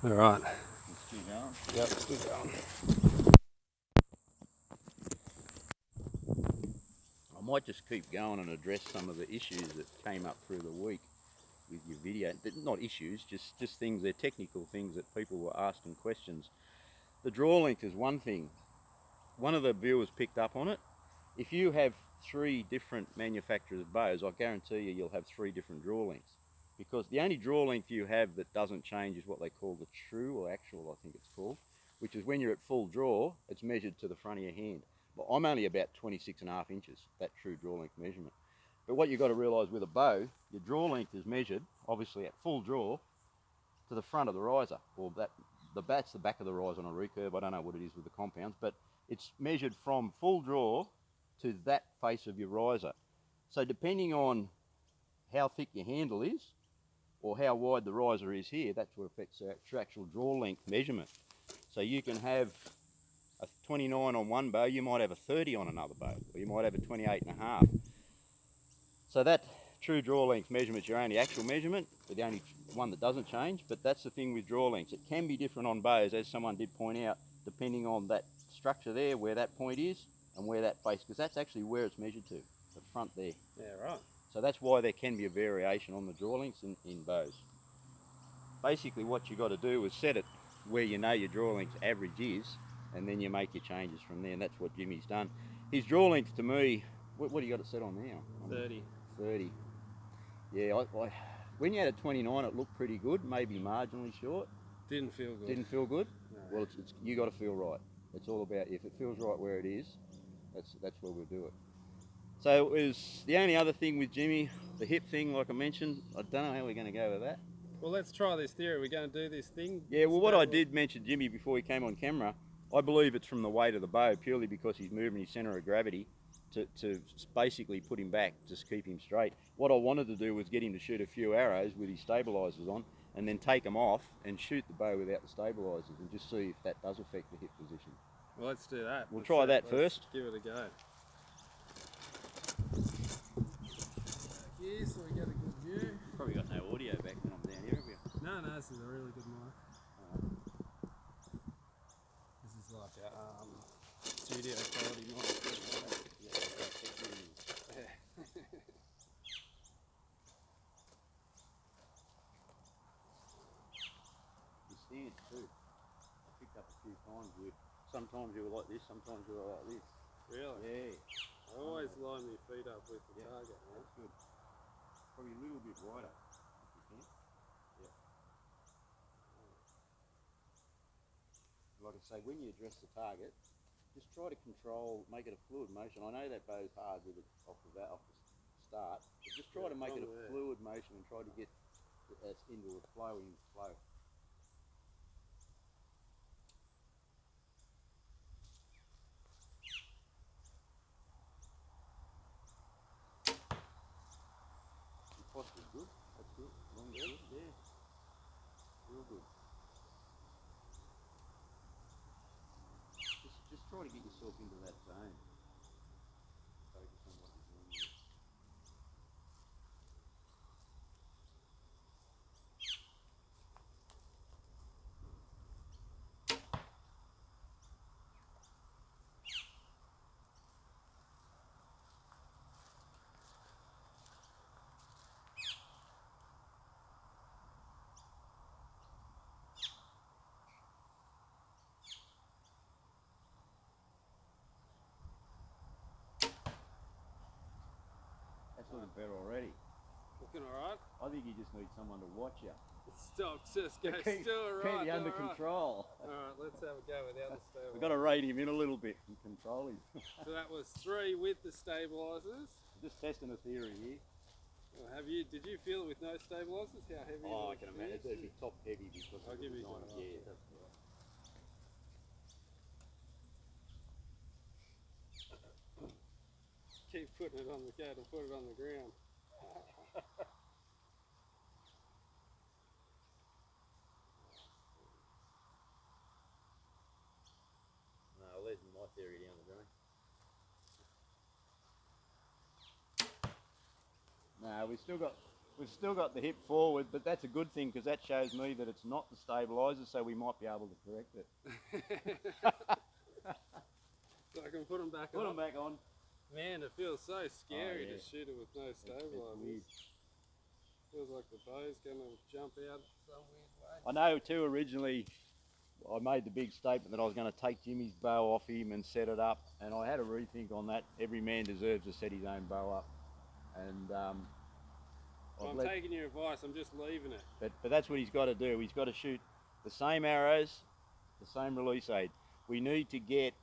All right. Still going? Yep, still going. I might just keep going and address some of the issues that came up through the week with your video. Not issues, just things, they're technical things that people were asking questions. The draw length is one thing. One of the viewers picked up on it. If you have 3 different manufacturers of bows, I guarantee you'll have 3 different draw lengths. Because the only draw length you have that doesn't change is what they call the true or actual, I think it's called, which is when you're at full draw, it's measured to the front of your hand. But I'm only about 26.5 inches, that true draw length measurement. But what you've got to realise with a bow, your draw length is measured, obviously at full draw, to the front of the riser, or that's the back of the riser on a recurve. I don't know what it is with the compounds, but it's measured from full draw to that face of your riser. So depending on how thick your handle is, or how wide the riser is here, that's what affects the actual draw length measurement. So you can have a 29 on one bow, you might have a 30 on another bow, or you might have a 28.5. So that true draw length measurement is your only actual measurement, but the only one that doesn't change. But that's the thing with draw lengths. It can be different on bows, as someone did point out, depending on that structure there, where that point is, and where that face, because that's actually where it's measured to, the front there. Yeah, right. So that's why there can be a variation on the draw lengths in bows. Basically what you got to do is set it where you know your draw length average is, and then you make your changes from there, and that's what Jimmy's done. His draw length to me, what do you got it set on now? 30. 30. Yeah, when you had a 29 it looked pretty good, maybe marginally short. Didn't feel good. Didn't feel good? No. Well, you got to feel right. It's all about, if it feels right where it is, that's where we'll do it. So it was the only other thing with Jimmy, the hip thing, like I mentioned. I don't know how we're going to go with that. Well, let's try this theory. We're going to do this thing. Yeah, well, what I did mention Jimmy before he came on camera, I believe it's from the weight of the bow, purely because he's moving his centre of gravity to basically put him back, just keep him straight. What I wanted to do was get him to shoot a few arrows with his stabilisers on, and then take them off and shoot the bow without the stabilisers, and just see if that does affect the hip position. Well, let's do that. We'll try that first. Give it a go. Here, so we get a good view. Probably got no audio back when I'm down here, have you? No, this is a really good mic. This is like a studio quality mic. Yeah. The stance too. I picked up a few times with, sometimes you were like this, sometimes you were like this. Really? Yeah. I always line my feet up with the target. That's good. Probably a little bit wider, if you can. Yeah. Like I say, when you address the target, just try to control, make it a fluid motion. I know that bow's hard with it off the start, but just try to make it a fluid motion and try to get it into a flowing flow. Your posture's good. That's good. Long good. Yeah. Real good. Just try to get yourself into that zone. Focus on what you're doing here. That's looking better already. Looking alright? I think you just need someone to watch you. Stop, just go, Keep still right. you under control. Alright, let's have a go without the stabilisers. We've got to rate him in a little bit and control him. So that was 3 with the stabilisers. Just testing a theory here. Well, did you feel it with no stabilisers? How heavy? Oh, I can imagine it'd be top heavy because I'll give you design. some. Yeah, that's right. Keep putting it on the go to put it on the ground. No, I'll leave my theory down the drain. No, we've still got We've still got the hip forward, but that's a good thing because that shows me that it's not the stabiliser, so we might be able to correct it. So I can put them back Put on. them back on. Man, it feels so scary yeah. to shoot it with no It's stabilisers. weird. Feels like the bow's going to jump out some weird way. I know too, originally I made the big statement that I was going to take Jimmy's bow off him and set it up, and I had a rethink on that. Every man deserves to set his own bow up. And I'm taking your advice, I'm just leaving it. but that's what he's got to do. He's got to shoot the same arrows, the same release aid. We need to get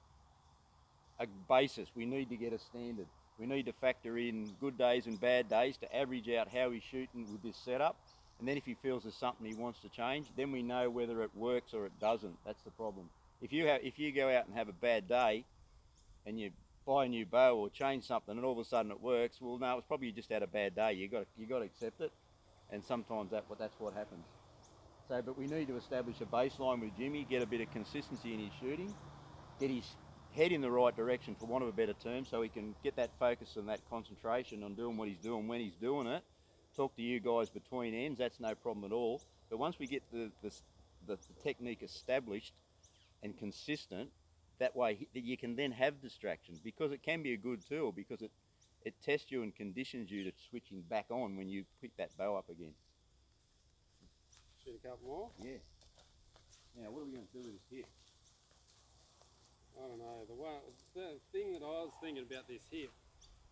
a basis. We need to get a standard. We need to factor in good days and bad days to average out how he's shooting with this setup. And then if he feels there's something he wants to change, then we know whether it works or it doesn't. That's the problem. If you go out and have a bad day and you buy a new bow or change something and all of a sudden it works, well, no, it's probably just had a bad day. You got to accept it, and sometimes that's what happens. So, but we need to establish a baseline with Jimmy, get a bit of consistency in his shooting, get his head in the right direction, for want of a better term, so he can get that focus and that concentration on doing what he's doing when he's doing it. Talk to you guys between ends, that's no problem at all. But once we get the technique established and consistent, that way you can then have distractions, because it can be a good tool, because it tests you and conditions you to switching back on when you pick that bow up again. Shoot a couple more? Yeah. Now, what are we going to do with this hip? I don't know. The thing that I was thinking about this hip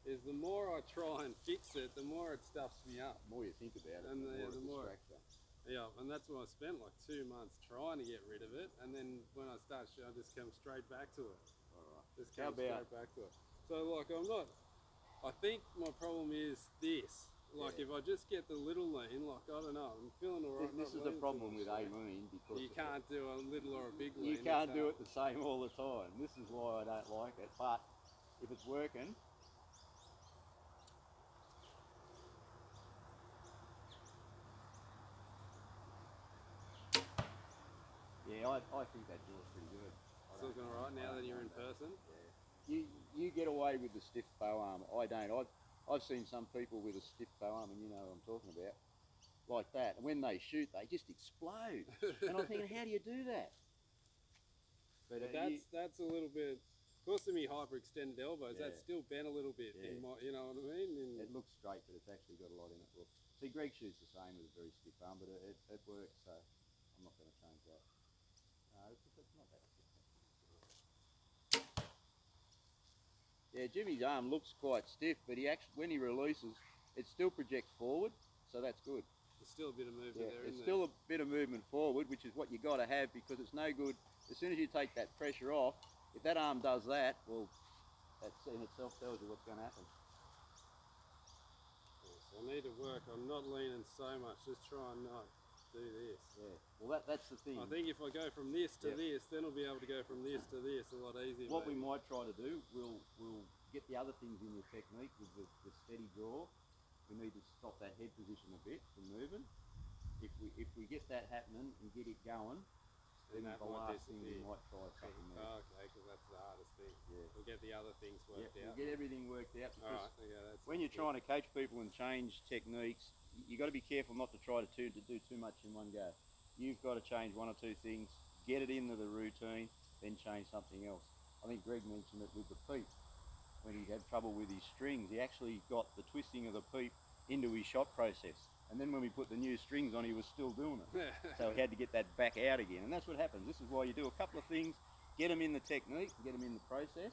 is the more I try and fix it, the more it stuffs me up. The more you think about it, And the more it distracts you. Yeah, and that's why I spent like 2 months trying to get rid of it, and then when I start shooting, I just come straight back to it. Alright. Just come straight back to it. So like I think my problem is this. Like if I just get the little lean, like I don't know, I'm feeling alright. This is the problem with a lean, because you can't do a little or a big lean. you can't do it the same all the time. This is why I don't like it. But if it's working, yeah, I think that draw's pretty good. It's looking alright now that you're in person. Yeah. You get away with the stiff bow arm. I don't. I've seen some people with a stiff bow arm, and you know what I'm talking about, like that. And when they shoot, they just explode. And I'm thinking, how do you do that? But that's a little bit. Because of me hyperextended elbows, that's still bent a little bit. Yeah. In my, you know what I mean? It looks straight, but it's actually got a lot in it. Look, see, Greg shoots the same with a very stiff arm, but it works. So I'm not going to change that. No, it's not that stiff. Yeah, Jimmy's arm looks quite stiff, but he actually, when he releases, it still projects forward, so that's good. There's still a bit of movement there, It's isn't still a bit of movement forward, which is what you got to have, because it's no good. As soon as you take that pressure off, if that arm does that, well, that in itself tells you what's going to happen. So I need to work on not leaning so much, just try and not do this. Yeah, well that's the thing. I think if I go from this to this, then I'll be able to go from this to this a lot easier. What we might try to do, we'll get the other things in your technique with the steady draw. We need to stop that head position a bit from moving. If we get that happening and get it going, then that the might last thing we might try something there. Oh, okay, because that's the hardest thing. Yeah. We'll get the other things worked out. We'll get everything worked out, because Alright, okay, that's when you're trying to coach people and change techniques, you got to be careful not to try to do too much in one go. You've got to change one or two things, get it into the routine, then change something else. I think Greg mentioned it with the peep. When he had trouble with his strings, he actually got the twisting of the peep into his shot process. And then when we put the new strings on, he was still doing it. So he had to get that back out again. And that's what happens. This is why you do a couple of things, get them in the technique, get them in the process,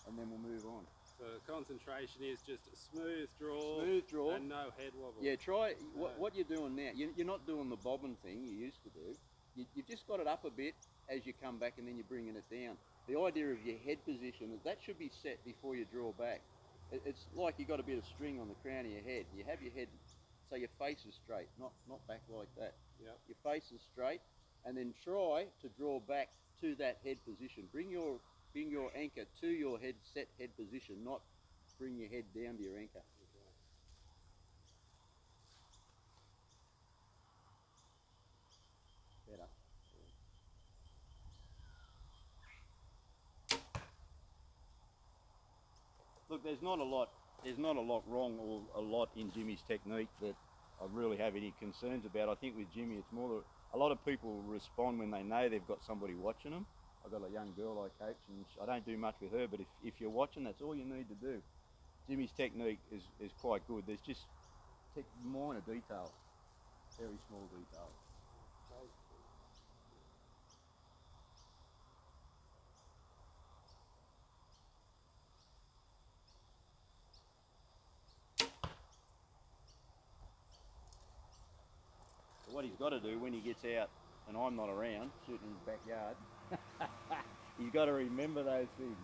and then we'll move on. So the concentration is just a smooth draw, and no head wobble. Yeah, try what you're doing now. You're not doing the bobbing thing you used to do. You've just got it up a bit as you come back, and then you're bringing it down. The idea of your head position is that should be set before you draw back. It's like you got a bit of string on the crown of your head. You have your head, so your face is straight, not back like that. Yep. Your face is straight, and then try to draw back to that head position. Bring your anchor to your set head position, not bring your head down to your anchor. Okay. Better. Look, there's not a lot wrong or a lot in Jimmy's technique that really have any concerns about. I think with Jimmy, it's more a lot of people respond when they know they've got somebody watching them. I've got a young girl I coach, and I don't do much with her, but if you're watching, that's all you need to do. Jimmy's technique is quite good. There's just minor details, very small details. What he's got to do when he gets out and I'm not around shooting in his backyard, he's got to remember those things.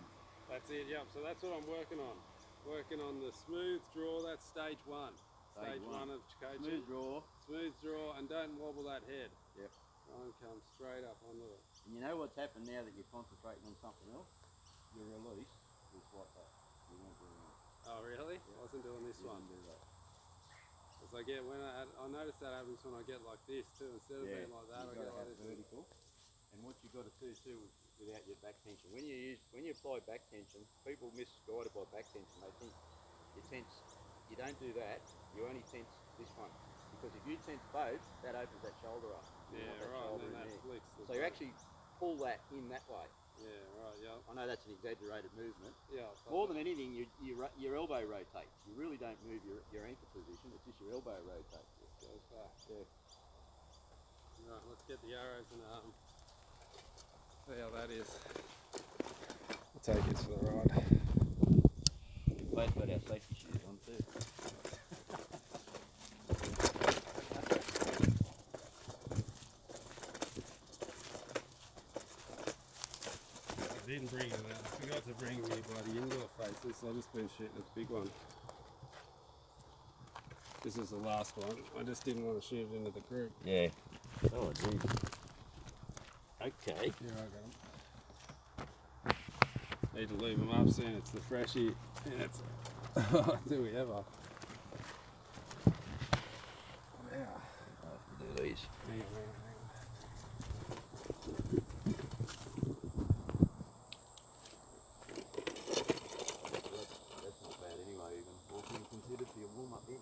That's it, yep. So that's what I'm working on. Working on the smooth draw, that's stage one. Stage one of coaching. Smooth draw. Smooth draw, and don't wobble that head. Yep. Try and come straight up onto it. And you know what's happened now that you're concentrating on something else? Your release is like that. You weren't doing that. Oh really? Yeah. I wasn't doing this You one. didn't do that. It's like, yeah, I notice that happens when I get like this too. Instead of being like that, I you've get got to like have this. vertical. And what you've got to do too without your back tension. When you apply back tension, people misguided by back tension. They think you tense. You don't do that. You only tense this one. Because if you tense both, that opens that shoulder up. Yeah, right. And then that flicks. So you actually pull that in that way. Yeah, right. Yeah. I know that's an exaggerated movement. Yeah. More than anything, your elbow rotates. You really don't move your ankle position. It's just your elbow rotates. It goes back. Yeah. Right. Let's get the arrows and see how that is. We'll take it for the ride. Both got our safety shoes on too. I didn't bring it out. I forgot to bring me bloody indoor faces, so I've just been shooting a big one. This is the last one. I just didn't want to shoot it into the group. Yeah. Oh, geez. Okay. Here, I got them. Need to leave them up soon. It's the freshie. Yeah, it's do we ever? Yeah. I'll have to do these. Hang on. That's not bad anyway, even. Walking considered for your warm-up in. I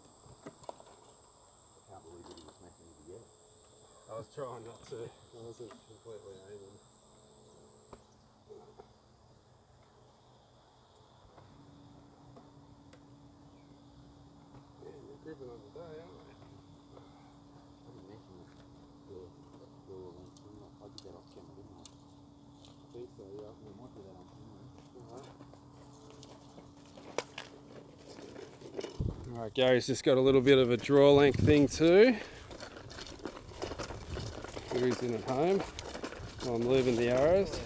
can't believe that he was smashing it together. I was trying not to. I wasn't completely aiming. Yeah, you're gripping on the day, aren't we? I didn't mention that door length thing. I did that off camera, didn't I? I think so, yeah. Yeah, I might do that on camera. Alright, Gary's just got a little bit of a draw length thing too. Gary's in at home while I'm leaving the arrows.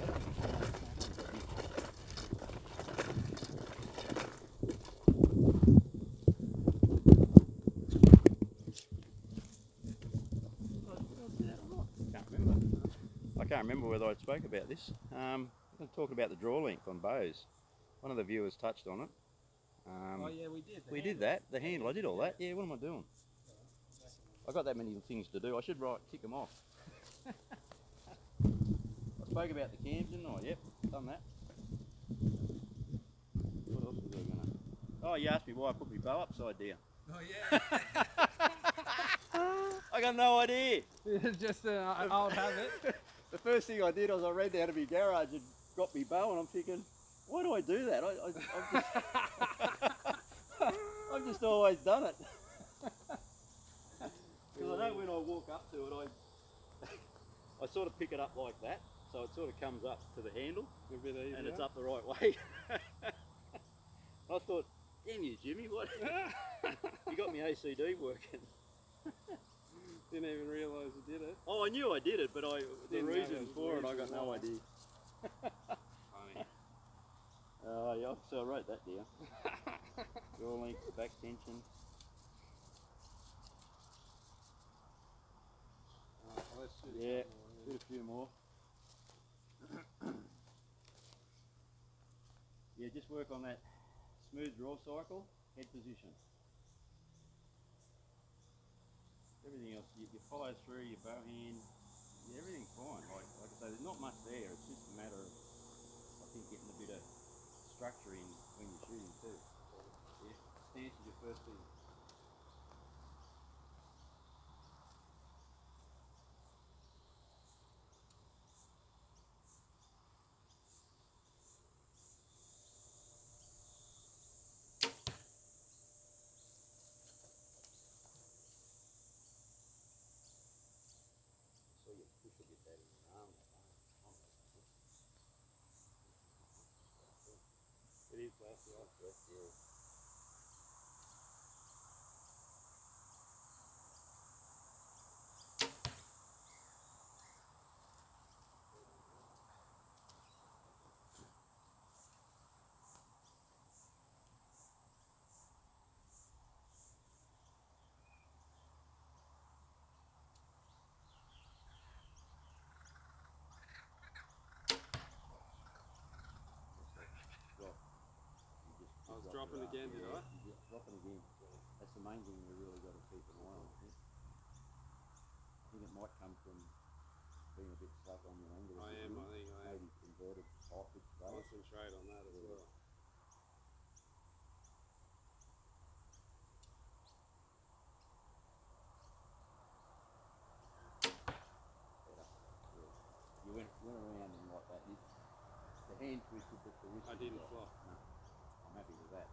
I can't remember whether I spoke about this. I'm going to talk about the draw length on bows. One of the viewers touched on it. Oh yeah, we did. We did that. The handle, I did all that. Yeah, what am I doing? I got that many things to do. I should tick them off. I spoke about the cams, didn't I? Yep, done that. What else was I gonna? Oh, you asked me why I put my bow upside down. Oh yeah. I got no idea. Just an old habit. The first thing I did was I ran down to my garage and got my bow, and I'm thinking, why do I do that? I've just always done it. Because I know when I walk up to it, I sort of pick it up like that, so it sort of comes up to the handle, A bit easier. and it's up the right way. I thought, damn you, Jimmy, what? You got me ACD working. Didn't even realise you did it. Oh, I knew I did it, but the Didn't know reasons the for it, I got reason no why. idea. Funny. Yeah, so I wrote that down. Jaw length, back tension. Well, let's shoot Yeah, some more, shoot a few more. Yeah, just work on that smooth draw cycle, head position. Everything else, your follow through, your bow hand, yeah, everything's fine. Like I say, there's not much there. It's just a matter of, I think, getting a bit of structure in when you're shooting too. Yeah, stance is your first thing. left, yeah. Yeah. Well, I was dropping again, did I? You're dropping again. That's the main thing we really got to keep an eye on. I think it might come from being a bit slack on your angle. I am. Maybe inverted high pitch base. Concentrate on that as well. Better. Yeah. You went around and like that. The hand twisted, but the wrist. I didn't flop. No, I'm happy with that.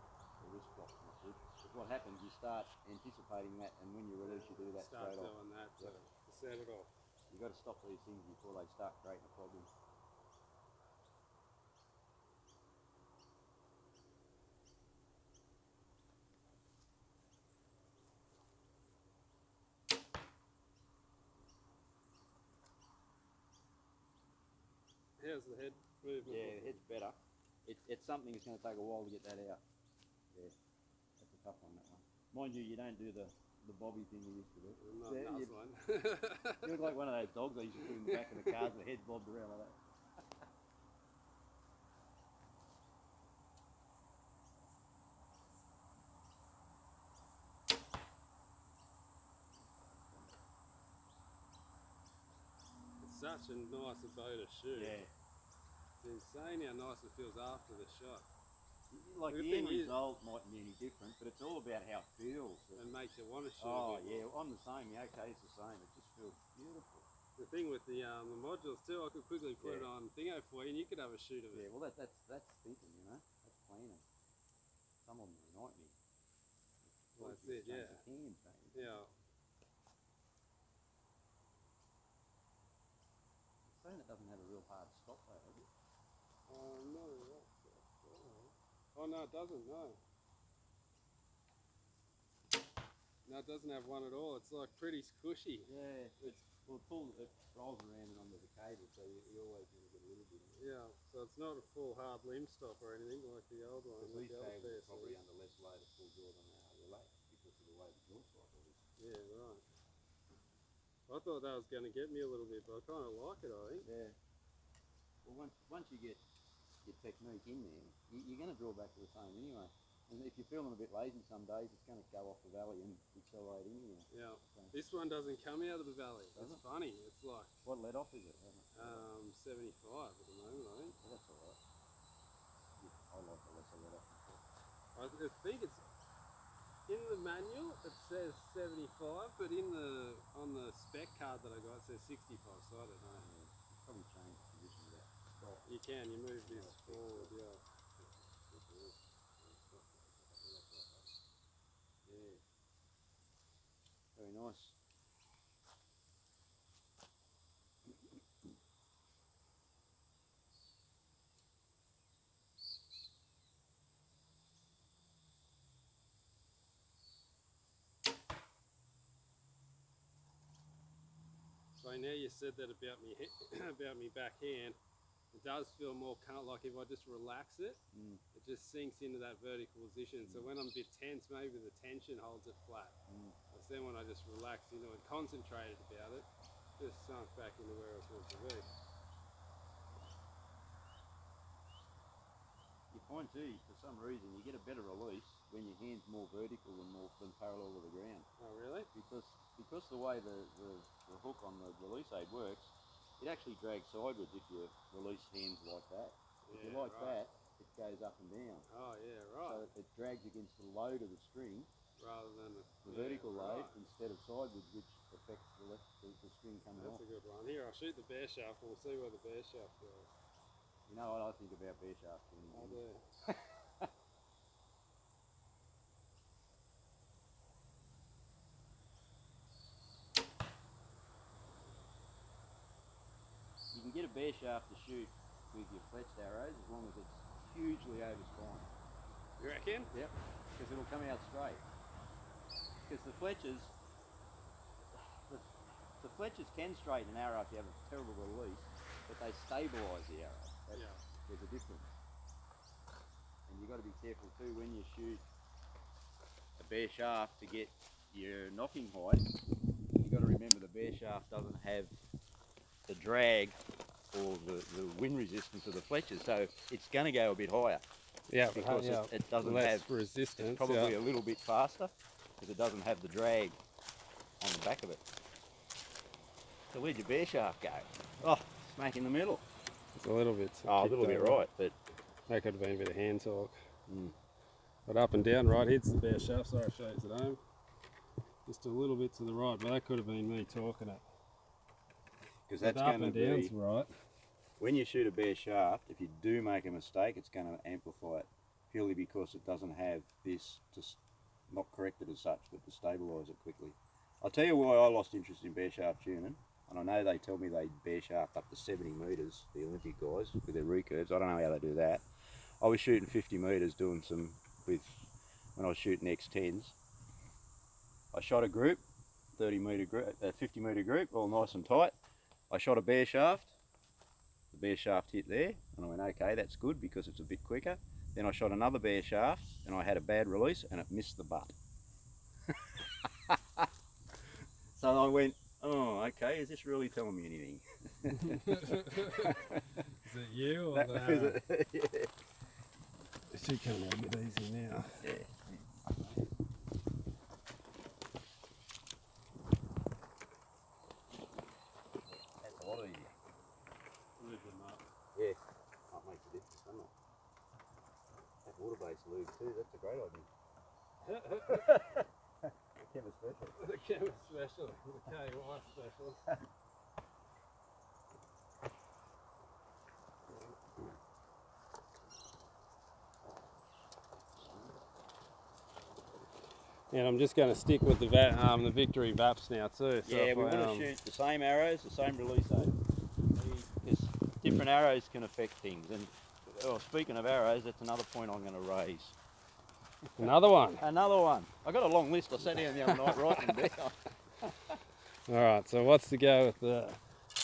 The wrist flop's not good. But what happens, you start anticipating that, and when you release, you do that Start straight off. doing that to set it off. You've got to stop these things before they start creating a problem. How's the head movement? Yeah, the head's better. It's something that's going to take a while to get that out. Yeah, that's a tough one, that one. Mind you, you don't do the bobby thing you used to do. Not Yeah, nice you, one. you look like one of those dogs I used to put in the back of the cars, the head bobbed around like that. It's such a nice bow to shoot. Yeah. It's insane how nice it feels after the shot. Like The the thing end is- result mightn't be any different, but it's all about how it feels. And makes you want to shoot. Oh a bit yeah, more. I'm the same. The OK's the same. It just feels beautiful. The thing with the modules too, I could quickly put it Yeah. on Thingo for you, and you could have a shoot of it. Yeah, well that's thinking, you know. That's planning. Some of them annoy me. Well, that's it, yeah. Hands, mate. Yeah. Saying it doesn't have a real hard stop though, does it? No. Oh no, it doesn't. No. No, it doesn't have one at all. It's like pretty squishy. Yeah, it rolls around and under the cable, so you always going to get a little bit of it. Yeah. So it's not a full hard limb stop or anything like the old one. Because Like these the other cables are probably PSCs. under less load of full jaw than they are relay because of the way the jaw cycle is. Yeah, right. I thought that was going to get me a little bit, but I kind of like it. I think. Yeah. Well, once you get your technique in there, you're going to draw back to the same anyway. And if you're feeling a bit lazy some days, it's going to go off the valley and accelerate anyway. Yeah. So, This one doesn't come out of the valley. Does It's it? funny. It's like what let off is it? 75 at the moment, I think. Well, that's alright. Yeah, I like the lesser let off. I think it's in the manual. It says 75, but on the spec card that I got, it says 65. So I don't know. Yeah, it's probably changed the position of that stop. You can. You move this forward. Yeah. Yeah. Very nice. So now you said that about me about me backhand. It does feel more like if I just relax it, Mm. it just sinks into that vertical position. So when I'm a bit tense, maybe the tension holds it flat. Mm. But then when I just relaxed into it, concentrated about it, just sunk back into where it was meant to be. You find too, for some reason, you get a better release when your hand's more vertical than parallel to the ground. Oh really? Because the way the hook on the release aid works, it actually drags sideways if you release hands like that. If you Yeah, like right. that, it goes up and down. Oh yeah, So right. it drags against the load of the string, Rather than the vertical load, right. instead of sideways, which affects the string coming That's off. a good one. Here, I'll shoot the bear shaft and we'll see where the bear shaft goes. You know what I think about bear shafts? I do. You can get a bear shaft to shoot with your fletched arrows as long as it's hugely overspined. You reckon? Yep, because it'll come out straight. Because the Fletchers can straighten an arrow if you have a terrible release, but they stabilise the arrow. There's a difference. And you've got to be careful too when you shoot a bare shaft to get your knocking height. You've got to remember the bare shaft doesn't have the drag or the wind resistance of the Fletchers, so it's going to go a bit higher. Yeah, because it doesn't less have resistance. It's probably a little bit faster because it doesn't have the drag on the back of it. So where'd your bare shaft go? Oh, smack in the middle. It's a little bit. Oh, a little bit right, but that could have been a bit of hand torque. Mm. But up and down right hits the bare shaft. Sorry, I'll show you at home. Just a little bit to the right, but that could have been me torquing it. because that's up going and to be down's right. when you shoot a bare shaft. If you do make a mistake, it's going to amplify it purely because it doesn't have this not corrected as such, but to stabilise it quickly. I'll tell you why I lost interest in bare shaft tuning. And I know they tell me they bare shaft up to 70 metres, the Olympic guys, with their recurves. I don't know how they do that. I was shooting 50 metres doing some, when I was shooting X10s. I shot a group, 50 metre group, all nice and tight. I shot a bare shaft. The bare shaft hit there, and I went, okay, that's good because it's a bit quicker. Then I shot another bare shaft, and I had a bad release, and it missed the butt. So I went, oh, okay, is this really telling me anything? Is it you or the... Yeah. It should come out a bit easy now. Yeah. That's a lot easier. Lube them up. Yeah, that makes a difference, doesn't it? That water-based lube too, that's a great idea. The chemist special. The chemist special, the KY special. And I'm just going to stick with the Victory Vaps now too. So Yeah, we want to shoot the same arrows, the same release age. Because different arrows can affect things. And speaking of arrows, that's another point I'm going to raise. Another one. Another one. I got a long list. I sat down the other night writing them down. All right. So what's the go with the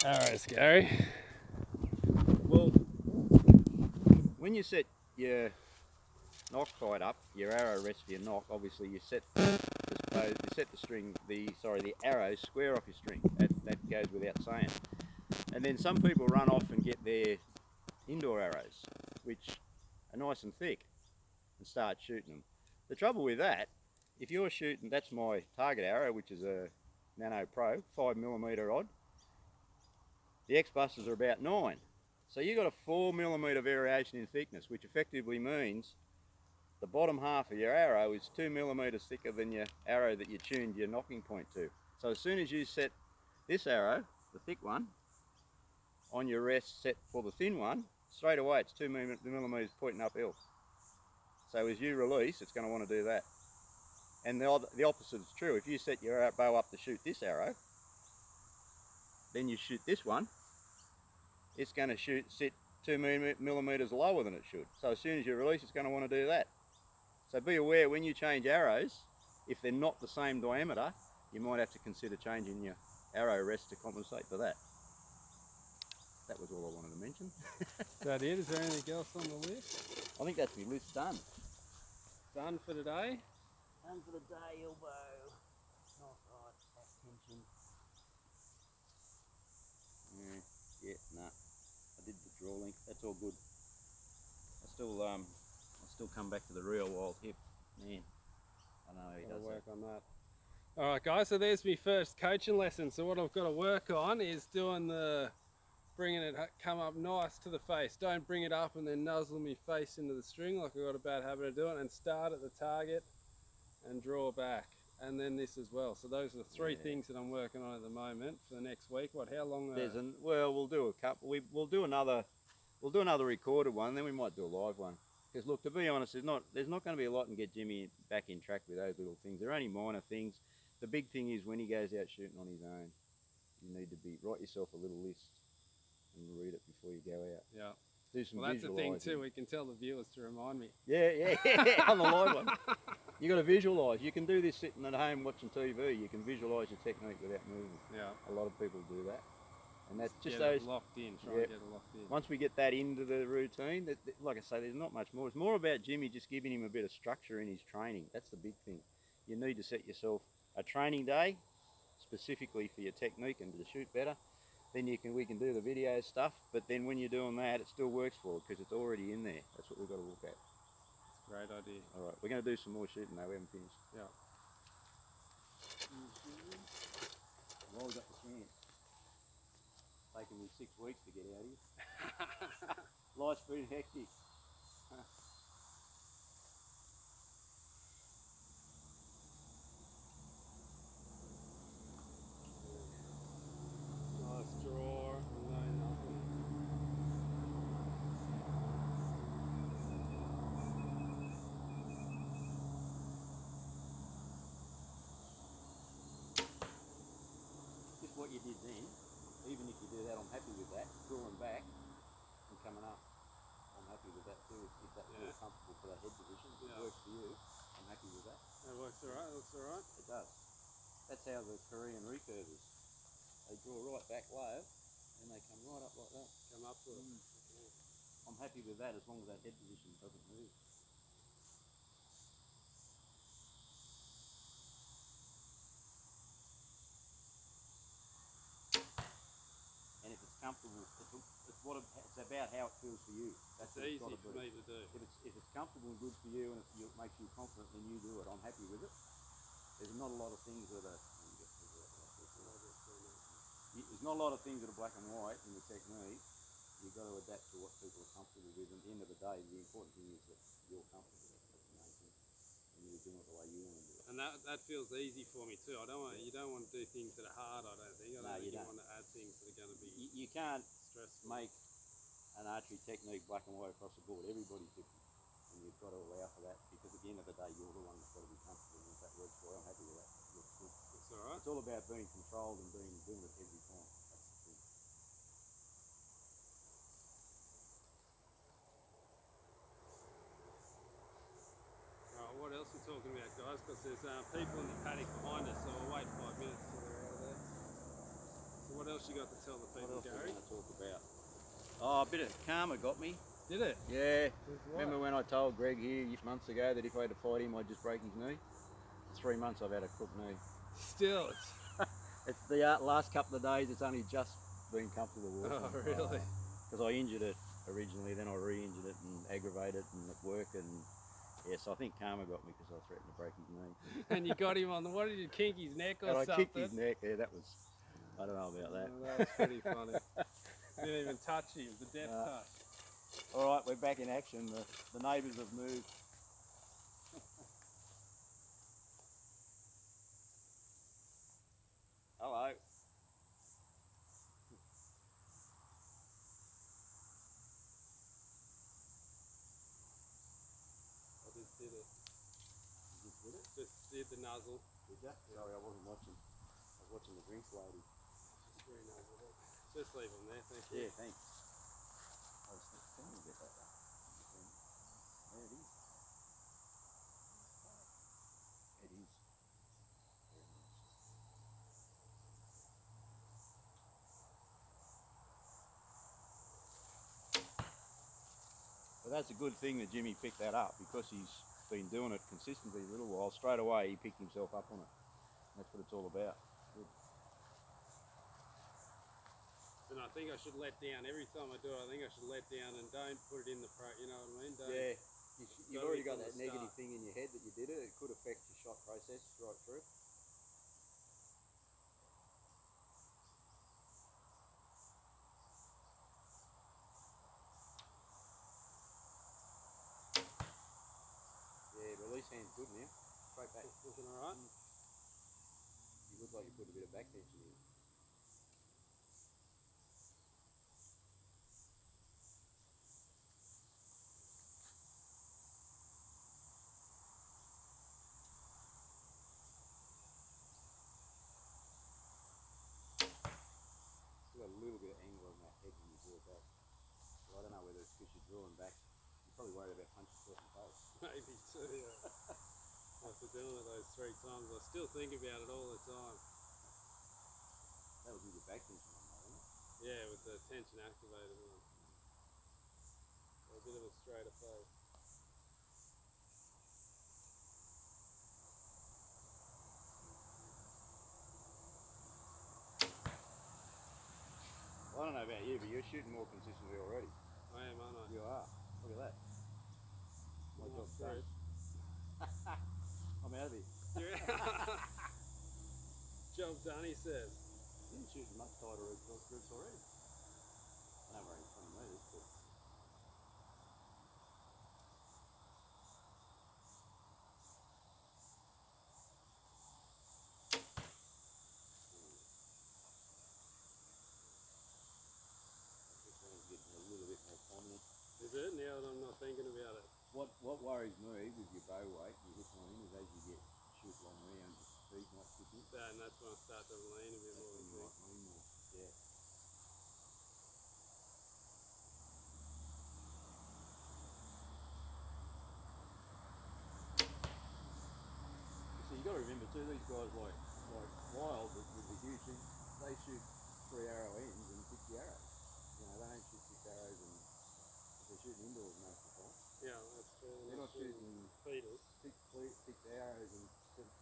arrows, Gary? Well, when you set your knock height up, your arrow rest for your knock, obviously you set the arrow square off your string. That goes without saying. And then some people run off and get their indoor arrows, which are nice and thick, and start shooting them. The trouble with that, if you're shooting, that's my target arrow, which is a Nano Pro, 5mm rod. The X-Busters are about 9. So you've got a 4mm variation in thickness, which effectively means the bottom half of your arrow is 2mm thicker than your arrow that you tuned your knocking point to. So as soon as you set this arrow, the thick one, on your rest set for the thin one, straight away it's 2mm pointing uphill. So as you release, it's going to want to do that. And the opposite is true. If you set your bow up to shoot this arrow, then you shoot this one, it's going to sit 2mm lower than it should. So as soon as you release, it's going to want to do that. So be aware when you change arrows, if they're not the same diameter, you might have to consider changing your arrow rest to compensate for that. That was all I wanted to mention. Is that it? Is there anything else on the list? I think that's my list done. Done for today? Done for the day, elbow. Nice, right, back tension. Yeah, nah. I did the draw link. That's all good. I still come back to the real wild hip. Man, I know how he does work that. on that. All right, guys. So there's my first coaching lesson. So what I've got to work on is bringing it come up nice to the face. Don't bring it up and then nuzzle me face into the string like I've got a bad habit of doing. And start at the target and draw back. And then this as well. So those are the three things that I'm working on at the moment for the next week. How long? Well, we'll do a couple. We'll do another recorded one. Then we might do a live one. Because look, to be honest, there's not going to be a lot in get Jimmy back in track with those little things. They're only minor things. The big thing is when he goes out shooting on his own, you need to write yourself a little list and read it before you go out. Yeah. do some Well, that's the thing visualising. too. We can tell the viewers to remind me. Yeah, on the live one. You got to visualise. You can do this sitting at home watching TV. You can visualise your technique without moving. Yeah. A lot of people do that, and that's just Get those. it locked in. Try Yeah. and get it locked in. Once we get that into the routine, like I say, there's not much more. It's more about Jimmy just giving him a bit of structure in his training. That's the big thing. You need to set yourself a training day specifically for your technique and to shoot better. Then we can do the video stuff, but then when you're doing that, it still works for it because it's already in there. That's what we've got to look at. Great idea. All right, we're going to do some more shooting though. We haven't finished. Yeah. Well, we got the chance. Taken me 6 weeks to get out here. Life's been hectic. Nice draw and no nothing. Just what you did then, even if you do that, I'm happy with that. Drawing back and coming up, I'm happy with that too. If that feels comfortable for that head position, if it works for you, I'm happy with that. That works alright. Looks alright. It does. That's how the Korean recurvers. They draw right back low and they come right up like that. Come up to it. I'm happy with that as long as that head position doesn't move. And if it's comfortable, it's about how it feels for you. That's It's what easy got to for be. me to do. If it's comfortable and good for you and it makes you confident, then you do it. I'm happy with it. There's not a lot of things that are. There's not a lot of things that are black and white in the technique. You've got to adapt to what people are comfortable with. And at the end of the day, the important thing is that you're comfortable. That's the main thing. And you're doing it the way you want to do it. And that feels easy for me too. You don't want to do things that are hard. I don't think. I don't think you want to add things that are going to be You can't stressful. make an archery technique black and white across the board. Everybody's different. And you've got to allow for that because at the end of the day, you're the one that's got to be comfortable. And if that works for you, I'm happy with that. It looks good. It's alright. It's all about being controlled and doing it every time. That's the thing. Alright, what else are we talking about, guys? Because there's people in the paddock behind us, so we'll wait 5 minutes till they're out of there. So what else you got to tell the What people, else are we Gary? going to talk about? Oh, a bit of karma got me. Did it? Yeah. With what? Remember when I told Greg here months ago that if I had to fight him, I'd just break his knee? 3 months I've had a crook knee. Still, It's the last couple of days, it's only just been comfortable walking. Oh, really? Because I injured it originally, then I re-injured it and aggravated it and at work, and yes, I think karma got me because I threatened to break his knee. and you got him on the, what did you kink his neck or And I something? kicked his neck. Yeah, that was, I don't know about that. Oh, that was pretty funny. Didn't even touch him, the death touch. All right, we're back in action. The neighbours have moved. Hello. I just did it. You just did it? Just did the nuzzle. Did you? Sorry, I wasn't watching. I was watching the drinks lady. Just re-nuzzled it. Just leave them there, thank you. Yeah, thanks. I was thinking, can we get that back? There it is. It is. Very nice. But that's a good thing that Jimmy picked that up because he's been doing it consistently a little while. Straight away he picked himself up on it. That's what it's all about. Good. And I think I should let down every time I do it. I think I should let down and don't put it in the pro. You know what I mean? Don't, Yeah, you've gotta already be got from that the negative start. thing in your head that you did it. It could affect your shot process right through. Yeah, release hand's good now. Straight back. Looking alright. You look like you put a bit of back tension in. Still got a little bit of angle on that head when you draw back. So I don't know whether it's because after doing it those 3 times. I still think about it all the time. That was with your back tension on, though, wasn't it? Yeah, with the tension activated one. A bit of a straighter face. I don't know about you, but you're shooting more consistently already. I am, aren't I? You are. Look at that. My Nice job's done. group. I'm out of here. Job done, he says. You're shooting much tighter groups already. I know we're only 20 metres, but... This one's getting a little bit more prominent. Is it? Now that I'm not thinking about it. What worries me with your bow weight and your hip line is as you get shoot long round, your feet might kick in. That, and that's when I start to lean a bit That's more. when you might lean more. Yeah. So you got to remember too, these guys like Wild with the huge thing, they shoot 3 arrow ends and 50 arrows. You know, they don't shoot 6 arrows and they're shooting indoors most of the time. Yeah, that's true. They're not shooting feeders. 6 arrows and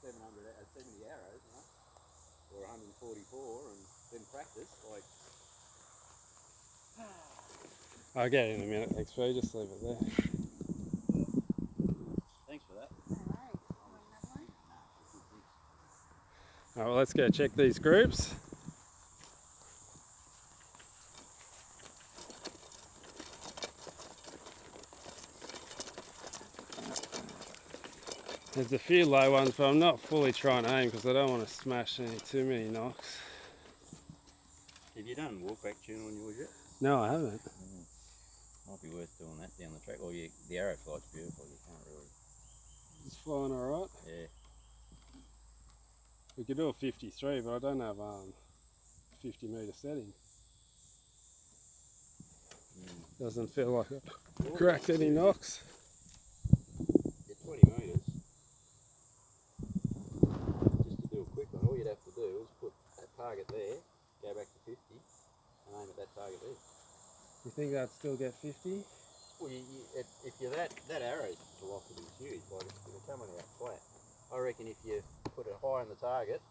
70 arrows, you know, or 144 and then practice like. I'll get it in a minute, thanks, Fee. Just leave it there. Thanks for that. Alright, well, let's go check these groups. There's a few low ones, but I'm not fully trying to aim because I don't want to smash too many knocks. Have you done walkback tune on yours yet? No, I haven't. Might be worth doing that down the track. Or the arrow flight's beautiful. You can't really. It's flying alright. Yeah. We could do a 53, but I don't have 50 metre setting. Doesn't feel like it cracked any knocks. Get 20 metres. Just to do a quick one, all you'd have to do is put that target there, go back to 50, and aim at that target there. You think I'd still get 50? Well, if you're that arrow's velocity is huge, like if you're coming out flat. I reckon if you put it high on the target,